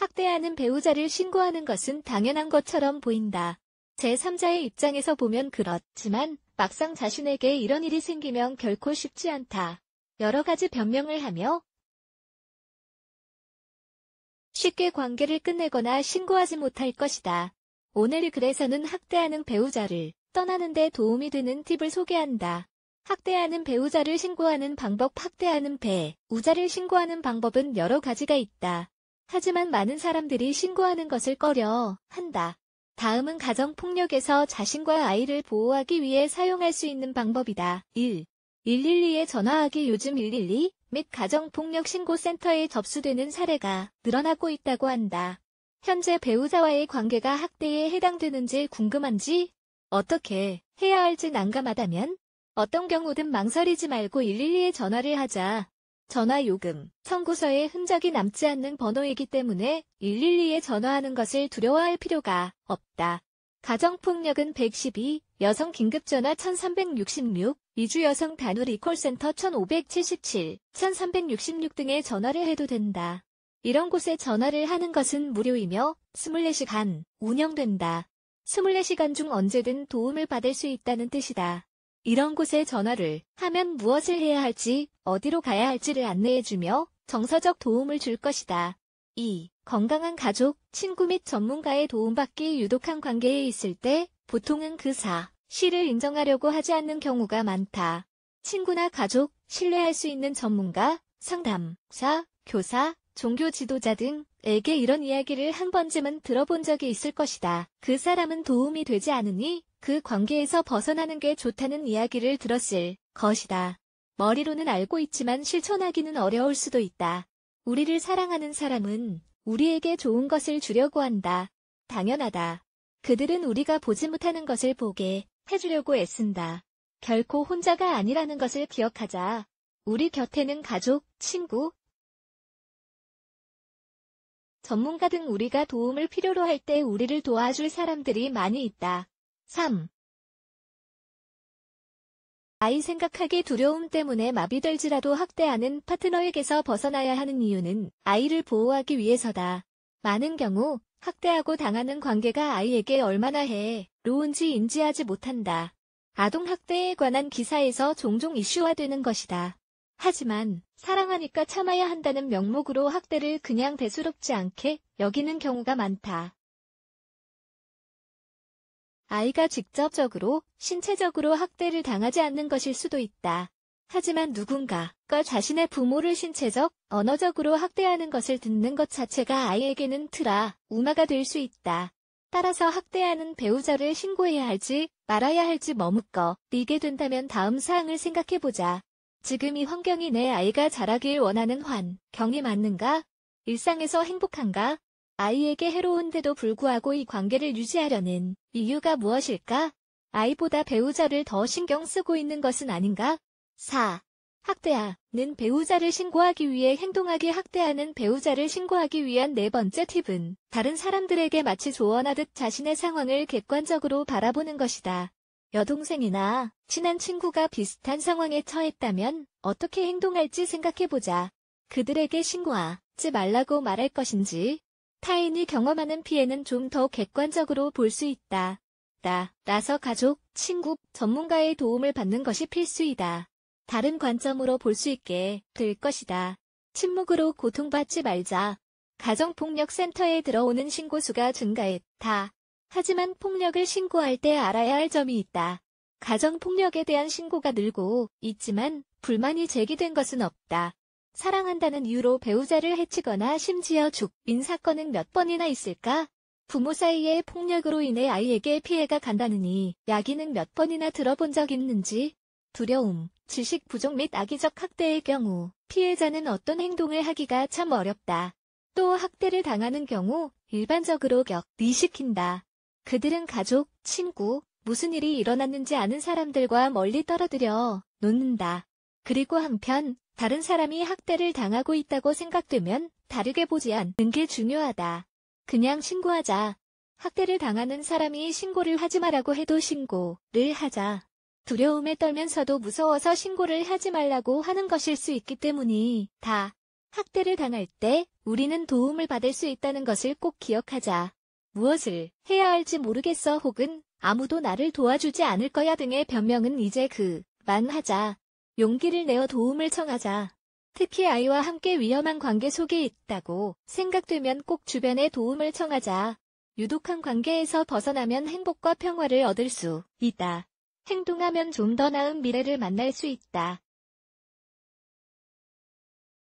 학대하는 배우자를 신고하는 것은 당연한 것처럼 보인다. 제3자의 입장에서 보면 그렇지만 막상 자신에게 이런 일이 생기면 결코 쉽지 않다. 여러 가지 변명을 하며 쉽게 관계를 끝내거나 신고하지 못할 것이다. 오늘 글에서는 학대하는 배우자를 떠나는 데 도움이 되는 팁을 소개한다. 학대하는 배우자를 신고하는 방법. 학대하는 배우자를 신고하는 방법은 여러 가지가 있다. 하지만 많은 사람들이 신고하는 것을 꺼려 한다. 다음은 가정폭력에서 자신과 아이를 보호하기 위해 사용할 수 있는 방법이다. 1. 112에 전화하기. 요즘 112 및 가정폭력신고센터에 접수되는 사례가 늘어나고 있다고 한다. 현재 배우자와의 관계가 학대에 해당되는지 궁금한지, 어떻게 해야 할지 난감하다면 어떤 경우든 망설이지 말고 112에 전화를 하자. 전화요금 청구서에 흔적이 남지 않는 번호이기 때문에 112에 전화하는 것을 두려워할 필요가 없다. 가정폭력은 112, 여성 긴급전화 1366, 이주 여성 단우 리콜센터 1577, 1366 등에 전화를 해도 된다. 이런 곳에 전화를 하는 것은 무료이며 24시간 운영된다. 24시간 중 언제든 도움을 받을 수 있다는 뜻이다. 이런 곳에 전화를 하면 무엇을 해야 할지, 어디로 가야 할지를 안내해주며 정서적 도움을 줄 것이다. 2. 건강한 가족, 친구 및 전문가의 도움받기. 유독한 관계에 있을 때 보통은 그 사실을 인정하려고 하지 않는 경우가 많다. 친구나 가족, 신뢰할 수 있는 전문가, 상담사, 교사, 종교 지도자 등에게 이런 이야기를 한 번쯤은 들어본 적이 있을 것이다. 그 사람은 도움이 되지 않으니 그 관계에서 벗어나는 게 좋다는 이야기를 들었을 것이다. 머리로는 알고 있지만 실천하기는 어려울 수도 있다. 우리를 사랑하는 사람은 우리에게 좋은 것을 주려고 한다. 당연하다. 그들은 우리가 보지 못하는 것을 보게 해주려고 애쓴다. 결코 혼자가 아니라는 것을 기억하자. 우리 곁에는 가족, 친구, 전문가 등 우리가 도움을 필요로 할 때 우리를 도와줄 사람들이 많이 있다. 3. 아이 생각하기 두려움 때문에 마비될지라도 학대하는 파트너에게서 벗어나야 하는 이유는 아이를 보호하기 위해서다. 많은 경우 학대하고 당하는 관계가 아이에게 얼마나 해로운지 인지하지 못한다. 아동학대에 관한 기사에서 종종 이슈화되는 것이다. 하지만 사랑하니까 참아야 한다는 명목으로 학대를 그냥 대수롭지 않게 여기는 경우가 많다. 아이가 직접적으로, 신체적으로 학대를 당하지 않는 것일 수도 있다. 하지만 누군가가 자신의 부모를 신체적, 언어적으로 학대하는 것을 듣는 것 자체가 아이에게는 트라우마가 될 수 있다. 따라서 학대하는 배우자를 신고해야 할지 말아야 할지 머뭇거리게 된다면 다음 사항을 생각해보자. 지금 이 환경이 내 아이가 자라길 원하는 환경이 맞는가? 일상에서 행복한가? 아이에게 해로운데도 불구하고 이 관계를 유지하려는 이유가 무엇일까? 아이보다 배우자를 더 신경 쓰고 있는 것은 아닌가? 4. 학대하는 배우자를 신고하기 위해 행동하기. 학대하는 배우자를 신고하기 위한 네 번째 팁은 다른 사람들에게 마치 조언하듯 자신의 상황을 객관적으로 바라보는 것이다. 여동생이나 친한 친구가 비슷한 상황에 처했다면 어떻게 행동할지 생각해보자. 그들에게 신고하지 말라고 말할 것인지, 타인이 경험하는 피해는 좀 더 객관적으로 볼 수 있다. 따라서 가족, 친구, 전문가의 도움을 받는 것이 필수이다. 다른 관점으로 볼 수 있게 될 것이다. 침묵으로 고통받지 말자. 가정폭력센터에 들어오는 신고수가 증가했다. 하지만 폭력을 신고할 때 알아야 할 점이 있다. 가정폭력에 대한 신고가 늘고 있지만 불만이 제기된 것은 없다. 사랑한다는 이유로 배우자를 해치거나 심지어 죽인 사건은 몇 번이나 있을까? 부모 사이의 폭력으로 인해 아이에게 피해가 간다느니 이야기는 몇 번이나 들어본 적 있는지? 두려움, 지식 부족 및 악의적 학대의 경우 피해자는 어떤 행동을 하기가 참 어렵다. 또 학대를 당하는 경우 일반적으로 격리시킨다. 그들은 가족, 친구, 무슨 일이 일어났는지 아는 사람들과 멀리 떨어뜨려 놓는다. 그리고 한편 다른 사람이 학대를 당하고 있다고 생각되면 다르게 보지 않는 게 중요하다. 그냥 신고하자. 학대를 당하는 사람이 신고를 하지 말라고 해도 신고를 하자. 두려움에 떨면서도 무서워서 신고를 하지 말라고 하는 것일 수 있기 때문이다. 학대를 당할 때 우리는 도움을 받을 수 있다는 것을 꼭 기억하자. 무엇을 해야 할지 모르겠어 혹은 아무도 나를 도와주지 않을 거야 등의 변명은 이제 그만하자. 용기를 내어 도움을 청하자. 특히 아이와 함께 위험한 관계 속에 있다고 생각되면 꼭 주변에 도움을 청하자. 유독한 관계에서 벗어나면 행복과 평화를 얻을 수 있다. 행동하면 좀 더 나은 미래를 만날 수 있다.